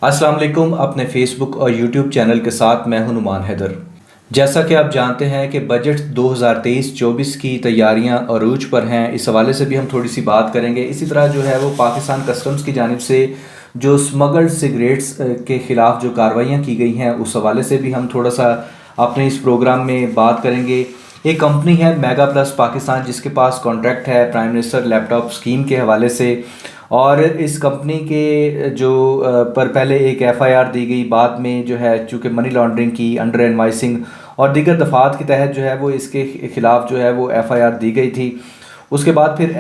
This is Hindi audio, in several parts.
अस्सलाम वालेकुम। अपने फेसबुक और यूट्यूब चैनल के साथ मैं हूं नुमान हैदर। जैसा कि आप जानते हैं कि बजट 2023-24 की तैयारियां अरूज पर हैं, इस हवाले से भी हम थोड़ी सी बात करेंगे। इसी तरह जो है वो पाकिस्तान कस्टम्स की जानिब से जो स्मगल्ड सिगरेट्स के ख़िलाफ़ जो कार्रवाइयाँ की गई हैं उस हवाले से भी हम थोड़ा सा अपने इस प्रोग्राम में बात करेंगे। एक कंपनी है मेगा प्लस पाकिस्तान, जिसके पास कॉन्ट्रैक्ट है प्राइम मिनिस्टर लैपटॉप स्कीम के हवाले से, और इस कंपनी के जो पर पहले एक एफआईआर दी गई, बाद में जो है चूँकि मनी लॉन्ड्रिंग की, अंडर इनवाइसिंग और दीगर दफ़ात के तहत जो है वो इसके ख़िलाफ़ जो है वो एफआईआर दी गई थी। उसके बाद फिर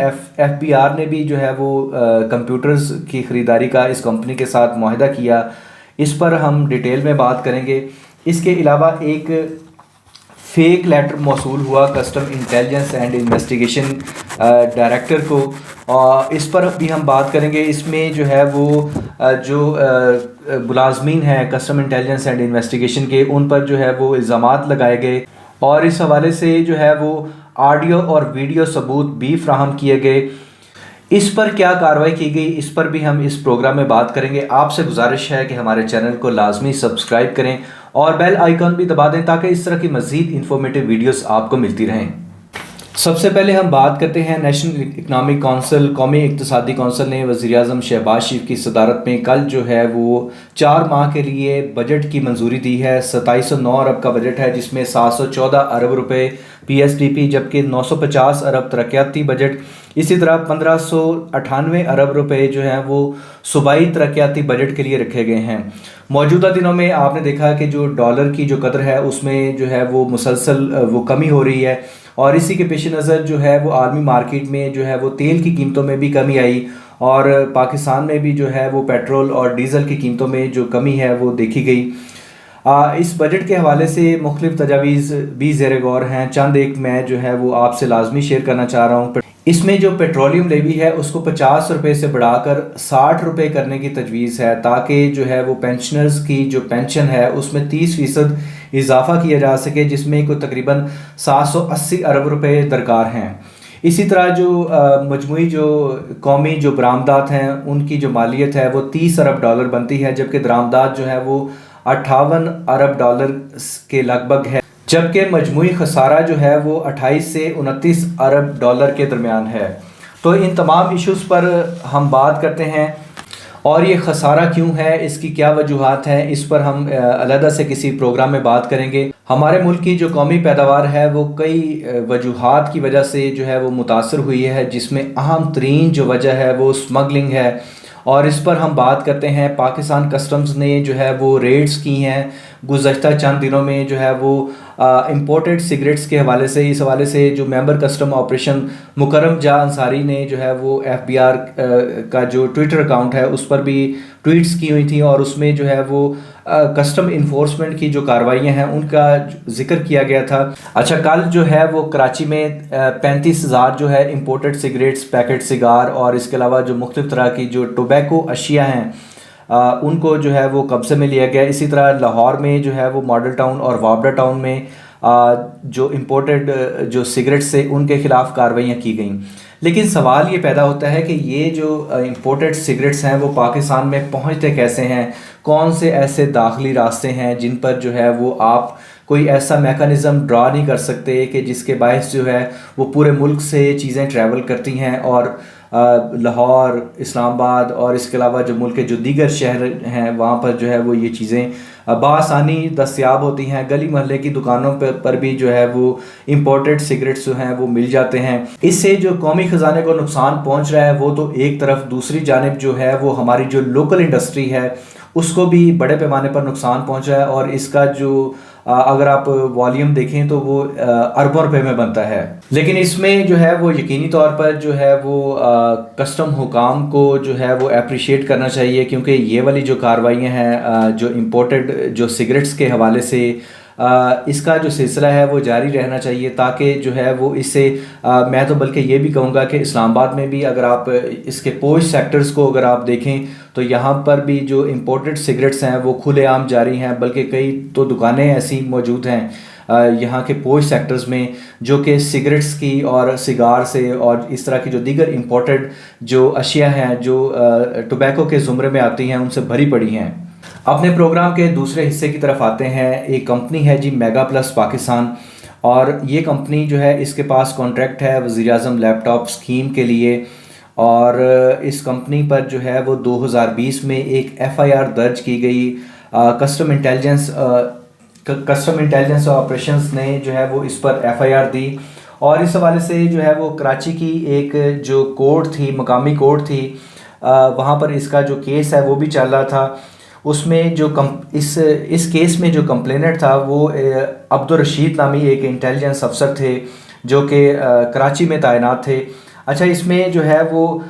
एफबीआर ने भी जो है वो कंप्यूटर्स की ख़रीदारी का इस कंपनी के साथ मुआहदा किया। इस पर हम डिटेल में बात करेंगे। इसके अलावा एक फेक लेटर मौसूल हुआ custom intelligence and investigation director को, और इस पर भी हम बात करेंगे। इसमें जो है वो जो मुलाजमीन हैं कस्टम इंटेलिजेंस एंड इन्वेस्टिगेशन के, उन पर जो है वो इल्ज़ामात लगाए गए और इस हवाले से जो है वो ऑडियो और वीडियो सबूत भी फ्राहम किए गए। इस पर क्या कार्रवाई की गई, इस पर भी हम इस प्रोग्राम में बात करेंगे। आपसे गुजारिश है कि हमारे चैनल को लाजमी सब्सक्राइब करें और बेल आइकन भी दबा दें ताकि इस तरह की मज़ीद इंफॉर्मेटिव वीडियोस आपको मिलती रहें। सबसे पहले हम बात करते हैं नेशनल इकनॉमिक काउंसिल, कौमी इक़्तिसादी कौंसिल ने वज़ीर-ए-आज़म शहबाज शरीफ की सदारत में कल जो है वो 4 माह के लिए बजट की मंजूरी दी है। 2709 अरब का बजट है, जिसमें 714 अरब रुपए पीएसडीपी, जबकि 950 अरब तरक्याती बजट, इसी तरह 1598 अरब रुपए जो हैं वो सूबाई तरक्याती बजट के लिए रखे गए हैं। मौजूदा दिनों में आपने देखा कि जो डॉलर की जो कदर है उसमें जो है वो मुसलसल वो कमी हो रही है, और इसी के पेश नज़र जो है वो आलमी मार्केट में जो है वो तेल की कीमतों में भी कमी आई, और पाकिस्तान में भी जो है वो पेट्रोल और डीज़ल की कीमतों में जो कमी है वो देखी गई। इस बजट के हवाले से मुख्तलिफ तजावीज़ भी ज़ेर गौर हैं। चंद एक मैं जो है वो आपसे लाजमी शेयर करना चाह रहा हूँ। इसमें जो पेट्रोलियम लेवी है उसको 50 रुपये से बढ़ाकर 60 रुपये करने की तजवीज़ है, ताकि जो है वो पेंशनर्स की जो पेंशन है उसमें 30% इजाफा किया जा सके, जिसमें को तकरीबन 780 अरब रुपये दरकार हैं। इसी तरह जो मजमूई जो कौमी जो बरामदात हैं उनकी जो मालियत है वो 30 अरब डॉलर बनती है, जबकि दरामदात जो है वो 58 अरब डॉलर के लगभग है, जबकि मजमूई खसारा जो है वो 28 से 29 अरब डॉलर के दरमियान है। तो इन तमाम इश्यूज़ पर हम बात करते हैं, और ये खसारा क्यों है, इसकी क्या वजूहात हैं, इस पर हम अलहदा से किसी प्रोग्राम में बात करेंगे। हमारे मुल्क की जो कौमी पैदावार है वो कई वजूहात की वजह से जो है वो मुतासर हुई है, जिसमें अहम तरीन जो वजह है वो स्मगलिंग है, और इस पर हम बात करते हैं। पाकिस्तान कस्टम्स ने जो है वो रेड्स की हैं गुज़श्ता चंद दिनों में जो है वो इम्पोर्टेड सिगरेट्स के हवाले से। इस हवाले से जो मेंबर कस्टम ऑपरेशन मुकरम जा अंसारी ने जो है वो एफबीआर का जो ट्विटर अकाउंट है उस पर भी ट्वीट्स की हुई थी, और उसमें जो है वो कस्टम इन्फोर्समेंट की जो कार्रवाइयाँ हैं उनका जिक्र किया गया था। अच्छा, कल जो है वो कराची में 35,000 जो है इम्पोर्टेड सिगरेट्स, पैकेट सिगार और इसके अलावा जो मुख्तलिफ तरह की जो टोबैको अशिया हैं उनको जो है वो कब्जे में लिया गया। इसी तरह लाहौर में जो है वो मॉडल टाउन और वाबड़ा टाउन में जो इम्पोर्टेड जो सिगरेट्स थे उनके ख़िलाफ़ कार्रवाइयाँ की गई। लेकिन सवाल ये पैदा होता है कि ये जो इम्पोर्टेड सिगरेट्स हैं वो पाकिस्तान में पहुँचते कैसे हैं, कौन से ऐसे दाखिली रास्ते हैं जिन पर जो है वो आप कोई ऐसा मेकनिज़म ड्रा नहीं कर सकते कि जिसके बायस जो है वो पूरे मुल्क से चीज़ें ट्रैवल करती हैं, और लाहौर, इस्लामाबाद और इसके अलावा जो मुल्क के जो दीगर शहर हैं वहाँ पर जो है वो ये चीज़ें बासानी दस्तयाब होती हैं। गली मोहल्ले की दुकानों पर भी जो है वो इम्पोर्टेड सिगरेट्स जो हैं वो मिल जाते हैं। इससे जो कौमी ख़जाने को नुकसान पहुँच रहा है वो तो एक तरफ, दूसरी जानिब जो है वो हमारी जो लोकल इंडस्ट्री है उसको भी बड़े पैमाने पर नुकसान पहुँचा है, और इसका जो अगर आप वॉल्यूम देखें तो वो अरबों रुपए में बनता है। लेकिन इसमें जो है वो यकीनी तौर पर जो है वो कस्टम हुकाम को जो है वो अप्रिशिएट करना चाहिए, क्योंकि ये वाली जो कार्रवाइयाँ हैं जो इम्पोर्टेड जो सिगरेट्स के हवाले से इसका जो सिलसिला है वो जारी रहना चाहिए, ताकि जो है वो इससे मैं तो बल्कि ये भी कहूँगा कि इस्लामाबाद में भी अगर आप इसके पोश सेक्टर्स को अगर आप देखें तो यहाँ पर भी जो इम्पोर्टेड सिगरेट्स हैं वो खुलेआम जारी हैं, बल्कि कई तो दुकानें ऐसी मौजूद हैं यहाँ के पोश सेक्टर्स में जो कि सिगरेट्स की और सिगार से और इस तरह की जो दीगर इम्पोर्टेड जो अशिया हैं जो टोबैको के ज़ुमरे में आती हैं उनसे भरी पड़ी हैं। अपने प्रोग्राम के दूसरे हिस्से की तरफ आते हैं। एक कंपनी है जी मेगा प्लस पाकिस्तान, और ये कंपनी जो है इसके पास कॉन्ट्रैक्ट है वज़ीर-ए-आज़म लैपटॉप स्कीम के लिए। और इस कंपनी पर जो है वो 2020 में एक एफआईआर दर्ज की गई। कस्टम इंटेलिजेंस ऑपरेशंस ने जो है वो इस पर एफआईआर दी, और इस हवाले से जो है वो कराची की एक जो कोर्ट थी, मकामी कोर्ट थी, वहाँ पर इसका जो केस है वो भी चल रहा था। उसमें जो इस केस में जो कंप्लेनेंट था वो अब्दुल रशीद नामी एक इंटेलिजेंस अफसर थे जो कि कराची में तैनात थे। अच्छा, इसमें जो है वो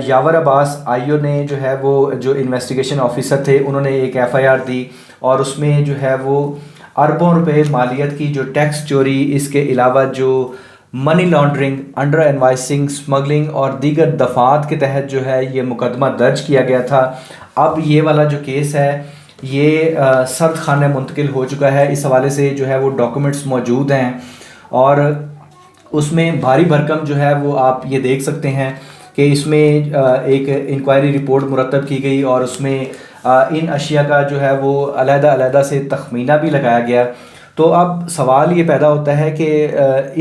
यावर अब्बास आईओ ने जो है वो जो इन्वेस्टिगेशन ऑफिसर थे उन्होंने एक एफआईआर दी, और उसमें जो है वो अरबों रुपए मालियत की जो टैक्स चोरी, इसके अलावा जो money laundering, under invoicing, smuggling और दीगर दफ़ात के तहत जो है ये मुकदमा दर्ज किया गया था। अब ये वाला जो केस है ये सर्द खाने मुंतकिल हो चुका है। इस हवाले से जो है वो डॉक्यूमेंट्स मौजूद हैं, और उसमें भारी भरकम जो है वो आप ये देख सकते हैं कि इसमें एक इंक्वायरी रिपोर्ट मुरतब की गई, और उसमें इन अशिया का जो है वो अलग-अलग से तखमीना भी लगाया गया। तो अब सवाल ये पैदा होता है कि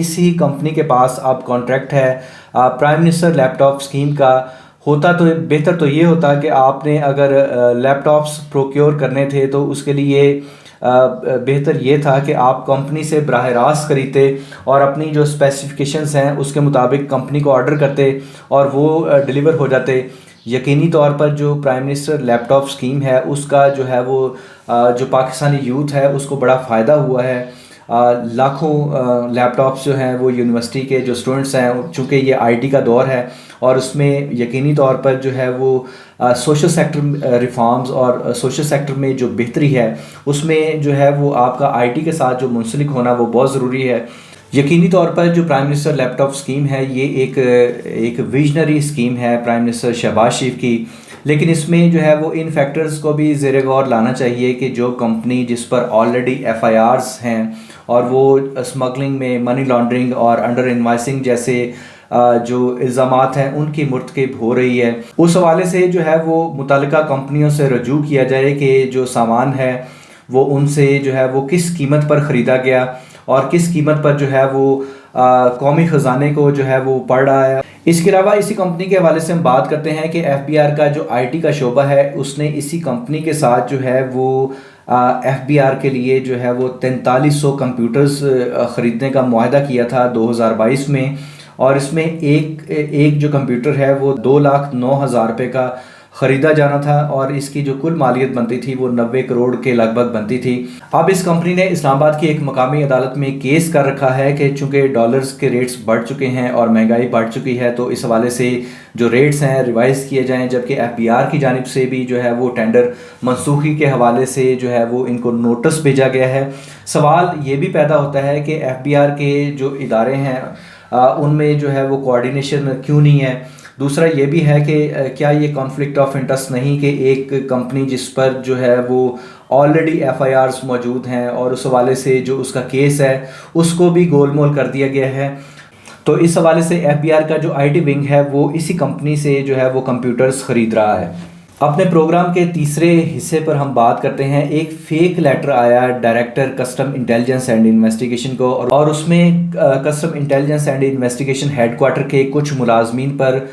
इसी कंपनी के पास अब कॉन्ट्रैक्ट है प्राइम मिनिस्टर लैपटॉप स्कीम का। होता तो बेहतर तो ये होता कि आपने अगर लैपटॉप्स प्रोक्योर करने थे तो उसके लिए बेहतर ये था कि आप कंपनी से बराह रास्त खरीदते और अपनी जो स्पेसिफिकेशंस हैं उसके मुताबिक कंपनी को ऑर्डर करते और वो डिलीवर हो जाते। यकीनी तौर पर जो प्राइम मिनिस्टर लैपटॉप स्कीम है उसका जो है वो जो पाकिस्तानी यूथ है उसको बड़ा फ़ायदा हुआ है। लाखों लैपटॉप्स जो हैं वो यूनिवर्सिटी के जो स्टूडेंट्स हैं, चूँकि ये आईटी का दौर है और उसमें यकीनी तौर पर जो है वो सोशल सेक्टर रिफॉर्म्स और सोशल सेक्टर में जो बेहतरी है उसमें जो है वो आपका आईटी के साथ जो मुंसलिक होना वो बहुत ज़रूरी है। यकीनी तौर पर जो प्राइम मिनिस्टर लैपटॉप स्कीम है ये एक विजनरी स्कीम है प्राइम मिनिस्टर शहबाज शरीफ की, लेकिन इसमें जो है वो इन फैक्टर्स को भी ज़ेरे गौर लाना चाहिए कि जो कंपनी जिस पर ऑलरेडी एफआईआर्स हैं और वो स्मगलिंग में, मनी लॉन्ड्रिंग और अंडर इनवाइसिंग जैसे जो इल्ज़ामात हैं उनकी मुर्तकिब हो रही है, उस हवाले से जो है वो मुतल्लिका कंपनियों से रजू किया जाए कि जो सामान है वो उनसे जो है वो किस कीमत पर ख़रीदा गया और किस कीमत पर जो है वो कौमी ख़जाने को जो है वो पड़ रहा है। इसके अलावा इसी कंपनी के हवाले से हम बात करते हैं कि एफबीआर का जो आईटी का शोबा है उसने इसी कंपनी के साथ जो है वो एफबीआर के लिए जो है वो 4300 कंप्यूटर्स ख़रीदने का मुआहदा किया था 2022 में, और इसमें एक जो कंप्यूटर है वो 2,09,000 रुपये का ख़रीदा जाना था और इसकी जो कुल मालियत बनती थी वो 90 करोड़ के लगभग बनती थी। अब इस कंपनी ने इस्लामाबाद की एक मकामी अदालत में केस कर रखा है कि चूँकि डॉलर्स के रेट्स बढ़ चुके हैं और महंगाई बढ़ चुकी है तो इस हवाले से जो रेट्स हैं रिवाइज़ किए जाएँ, जबकि एफबीआर की जानिब से भी जो है वो टेंडर मनसूखी के हवाले से जो है वो इनको नोटिस भेजा गया है। सवाल ये भी पैदा होता है कि एफबीआर के जो इदारे हैं उनमें जो है वो कोऑर्डिनेशन क्यों नहीं है। दूसरा ये भी है कि क्या ये कॉन्फ्लिक्ट ऑफ इंटरेस्ट नहीं कि एक कंपनी जिस पर जो है वो ऑलरेडी एफआईआर्स मौजूद हैं और उस हवाले से जो उसका केस है उसको भी गोलमोल कर दिया गया है। तो इस हवाले से एफबीआर का जो आईटी विंग है वो इसी कंपनी से जो है वो कंप्यूटर्स ख़रीद रहा है। अपने प्रोग्राम के तीसरे हिस्से पर हम बात करते हैं। एक फ़ेक लेटर आया director custom intelligence and investigation को, और उसमें custom intelligence and investigation headquarter के कुछ मुलाजमीन पर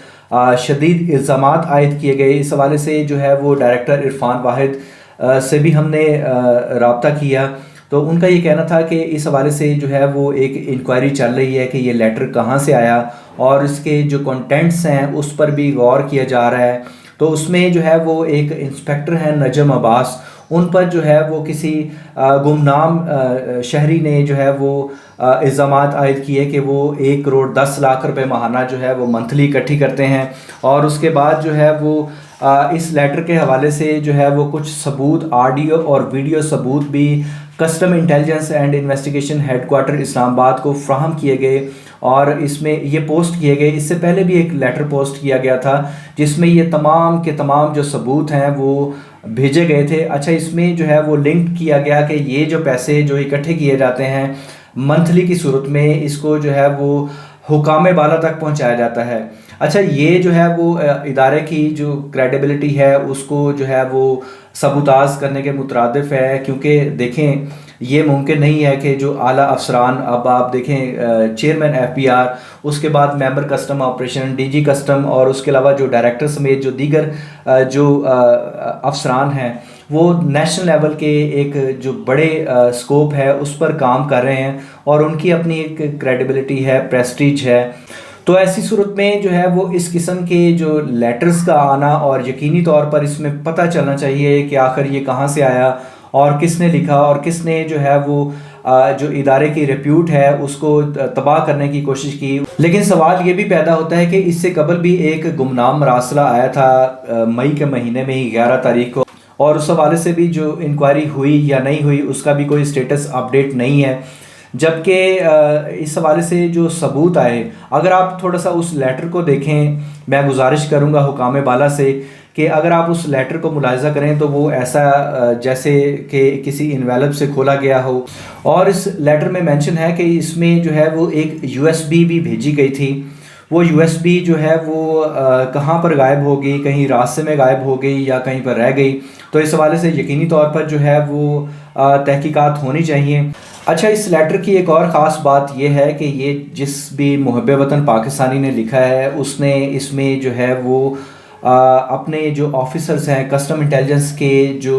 शदीद इल्ज़ामात आयद किए गए। इस हवाले से जो है वो डायरेक्टर इरफान वाहिद से भी हमने रब्ता किया, तो उनका ये कहना था कि इस हवाले से जो है वो एक इंक्वायरी चल रही है कि ये लेटर कहाँ से आया और इसके जो कंटेंट्स हैं उस पर भी गौर किया जा रहा है। तो उसमें जो है वो एक इंस्पेक्टर हैं नजम अब्बास, उन पर जो है वो किसी गुमनाम शहरी ने जो है वो इल्ज़ामात आयद किए कि वो 1 करोड़ 10 लाख रुपए माहाना जो है वो मंथली इकट्ठी करते हैं, और उसके बाद जो है वो इस लेटर के हवाले से जो है वो कुछ सबूत, ऑडियो और वीडियो सबूत भी custom intelligence and investigation headquarter Islamabad को फ्राहम किए गए और इसमें ये पोस्ट किए गए। इससे पहले भी एक लेटर पोस्ट किया गया था जिसमें ये तमाम के तमाम जो सबूत हैं वो भेजे गए थे। अच्छा, इसमें जो है वो लिंक किया गया कि ये जो पैसे जो इकट्ठे किए जाते हैं मंथली की सूरत में, इसको जो है वो हुकाम बाला तक पहुंचाया जाता है। अच्छा, ये जो है वो इदारे की जो क्रेडिबिलिटी है उसको जो है वो सबूताज करने के मुतरादिफ है, क्योंकि देखें ये मुमकिन नहीं है कि जो आला अफसरान, अब आप देखें चेयरमैन एफबीआर, उसके बाद member custom operation, DG custom, और उसके अलावा जो डायरेक्टर समेत जो दीगर जो अफसरान हैं वो नेशनल लेवल के एक जो बड़े स्कोप है उस पर काम कर रहे हैं और उनकी अपनी एक क्रेडिबिलिटी है, प्रेस्टीज है। तो ऐसी सूरत में जो है वो इस किस्म के जो लेटर्स का आना, और यकीनी तौर पर इसमें पता चलना चाहिए कि आखिर ये कहाँ से आया और किसने लिखा और किसने जो है वो जो इदारे की रिप्यूट है उसको तबाह करने की कोशिश की। लेकिन सवाल ये भी पैदा होता है कि इससे कबल भी एक गुमनाम मरासला आया था मई के महीने में ही 11 तारीख को, और उस हवाले से भी जो इंक्वायरी हुई या नहीं हुई उसका भी कोई स्टेटस अपडेट नहीं है। जबकि इस हवाले से जो सबूत आए, अगर आप थोड़ा सा उस लेटर को देखें, मैं गुजारिश करूंगा हुकाम बाला से कि अगर आप उस लेटर को मुलाहिजा करें तो वो ऐसा जैसे कि किसी इन्वेलप से खोला गया हो। और इस लेटर में मेंशन है कि इसमें जो है वो एक यूएसबी भी भेजी गई थी। वो यूएसबी जो है वो कहाँ पर गायब हो गई, कहीं रास्ते में गायब हो गई या कहीं पर रह गई। तो इस हवाले से यकीनी तौर पर जो है वो तहकीकात होनी चाहिए। अच्छा, इस लेटर की एक और ख़ास बात यह है कि ये जिस भी मुहब्बे वतन पाकिस्तानी ने लिखा है उसने इसमें जो है वो अपने जो ऑफिसर्स हैं, कस्टम इंटेलिजेंस के जो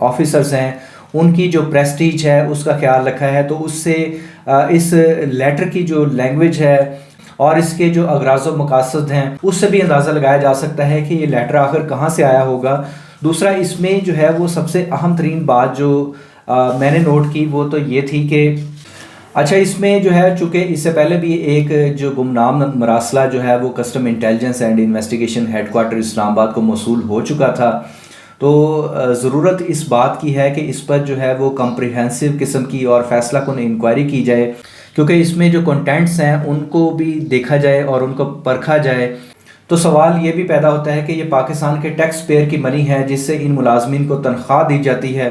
ऑफिसर्स हैं, उनकी जो प्रेस्टीज है उसका ख्याल रखा है। तो उससे इस लेटर की जो लैंग्वेज है और इसके जो अगराज़ व मकासद हैं उससे भी अंदाज़ा लगाया जा सकता है कि ये लेटर आखिर कहाँ से आया होगा। दूसरा, इसमें जो है वो सबसे अहम तरीन बात जो मैंने नोट की वो तो ये थी कि अच्छा, इसमें जो है चूँकि इससे पहले भी एक जो गुमनाम मरासला जो है वो custom intelligence and investigation headquarter Islamabad को मौसूल हो चुका था, तो ज़रूरत इस बात की है कि इस पर जो है वो कम्प्रिहेंसिव किस्म की और फैसला कुन इंक्वायरी की जाए, क्योंकि इसमें जो कंटेंट्स हैं उनको भी देखा जाए और उनको परखा जाए। तो सवाल ये भी पैदा होता है कि ये पाकिस्तान के टैक्स पेयर की मनी है जिससे इन मुलाजमीन को तनख्वाह दी जाती है,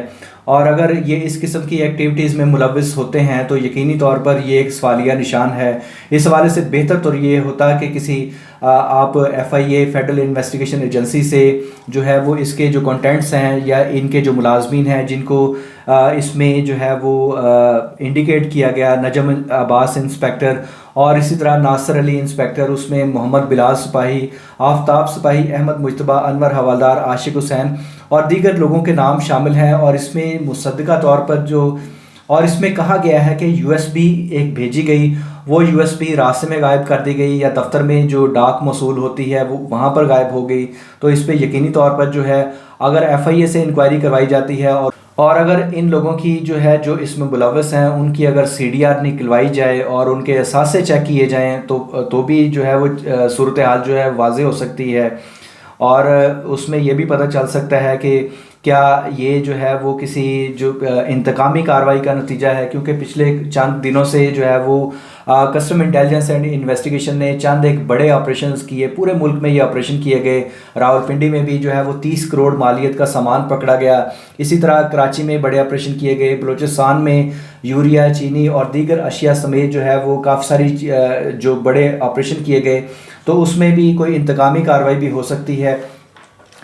और अगर ये इस किस्म की एक्टिविटीज़ में मुलविस होते हैं तो यकीनी तौर पर ये एक सवालिया निशान है। इस हवाले से बेहतर तो ये होता कि किसी आप FIA फेडरल इन्वेस्टिगेशन एजेंसी से जो है वो इसके जो कंटेंट्स हैं या इनके जो मुलाजमीन हैं जिनको इसमें जो है वो इंडिकेट किया गया, नजम अब्बास इंस्पेक्टर और इसी तरह नासिर अली इंस्पेक्टर, उसमें मोहम्मद बिलाल सिपाही, आफ्ताब सिपाही, अहमद मुजतबा, अनवर हवालदार, आशिक हुसैन और दीगर लोगों के नाम शामिल हैं। और इसमें मुसद्दका तौर पर जो और इसमें कहा गया है कि USB एक भेजी गई, वो USB रास्ते में गायब कर दी गई या दफ्तर में जो डाक मौसूल होती है वो वहाँ पर गायब हो गई। तो इस पर यकीनी तौर पर जो है अगर FIA से इंक्वायरी करवाई जाती है और अगर इन लोगों की जो है जो इसमें मुलव्वस हैं उनकी अगर CDR निकलवाई जाए और उनके असासे चेक किए जाएँ तो भी जो है वो सूरत हाल जो है वाज़ेह हो सकती है। और उसमें यह भी पता चल सकता है कि क्या ये जो है वो किसी जो इंतकामी कार्रवाई का नतीजा है, क्योंकि पिछले चंद दिनों से जो है वो कस्टम इंटेलिजेंस एंड इन्वेस्टिगेशन ने चंद एक बड़े ऑपरेशंस किए, पूरे मुल्क में ये ऑपरेशन किए गए। रावलपिंडी में भी जो है वो 30 करोड़ मालियत का सामान पकड़ा गया। इसी तरह कराची में बड़े ऑपरेशन किए गए, बलूचिस्तान में यूरिया, चीनी और दीगर अशिया समेत जो है वो काफ़ी सारी जो बड़े ऑपरेशन किए गए, तो उसमें भी कोई इंतकामी कार्रवाई भी हो सकती है।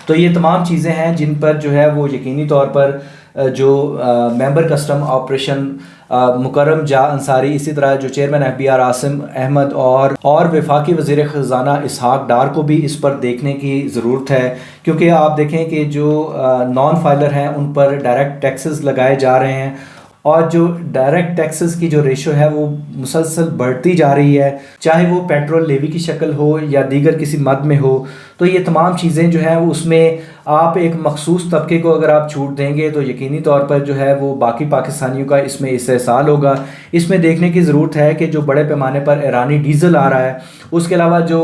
तो ये तमाम चीज़ें हैं जिन पर जो है वो यकीनी तौर पर जो मेंबर कस्टम ऑपरेशन मुकर्रम जा अंसारी, इसी तरह जो चेयरमैन FBR आसिम अहमद और वफाकी वज़ीर ख़ज़ाना इसहाक डार को भी इस पर देखने की ज़रूरत है, क्योंकि आप देखें कि जो नॉन फाइलर हैं उन पर डायरेक्ट टैक्सेस लगाए जा रहे हैं और जो डायरेक्ट टैक्सेस की जो रेशो है वो मुसलसल बढ़ती जा रही है, चाहे वो पेट्रोल लेवी की शक्ल हो या दीगर किसी मद में हो। तो ये तमाम चीज़ें जो हैं वो उसमें आप एक मखसूस तबके को अगर आप छूट देंगे तो यकीनी तौर पर जो है वो बाकी पाकिस्तानियों का इसमें इस्तेहसाल होगा। इसमें देखने की ज़रूरत है कि जो बड़े पैमाने पर ईरानी डीज़ल आ रहा है, उसके अलावा जो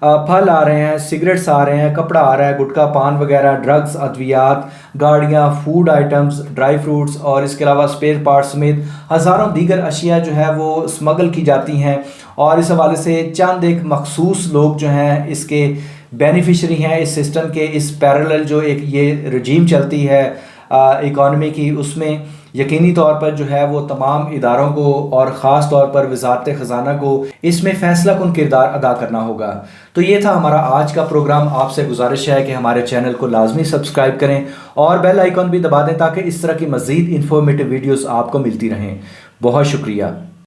फल आ रहे हैं, सिगरेट्स आ रहे हैं, कपड़ा आ रहा है, गुटखा, पान वगैरह, ड्रग्स, अद्वियात, गाड़ियाँ, फूड आइटम्स, ड्राई फ्रूट्स और इसके अलावा स्पेयर पार्ट्स समेत हज़ारों दीगर अशिया जो है वो स्मगल की जाती हैं। और इस हवाले से चंद एक मखसूस लोग जो हैं इसके बेनिफिशरी हैं, इस सिस्टम के, इस पैरेलल जो एक ये रजीम चलती है इकॉनमी की, उसमें यकीनी तौर पर जो है वो तमाम इदारों को और ख़ास तौर पर वजारत ख़जाना को इसमें फ़ैसला कुन किरदार अदा करना होगा। तो ये था हमारा आज का प्रोग्राम। आपसे गुजारिश है कि हमारे चैनल को लाजमी सब्सक्राइब करें और बेल आइकॉन भी दबा दें ताकि इस तरह की मज़ीद इंफॉर्मेटिव वीडियोज़ आपको मिलती रहें। बहुत शुक्रिया।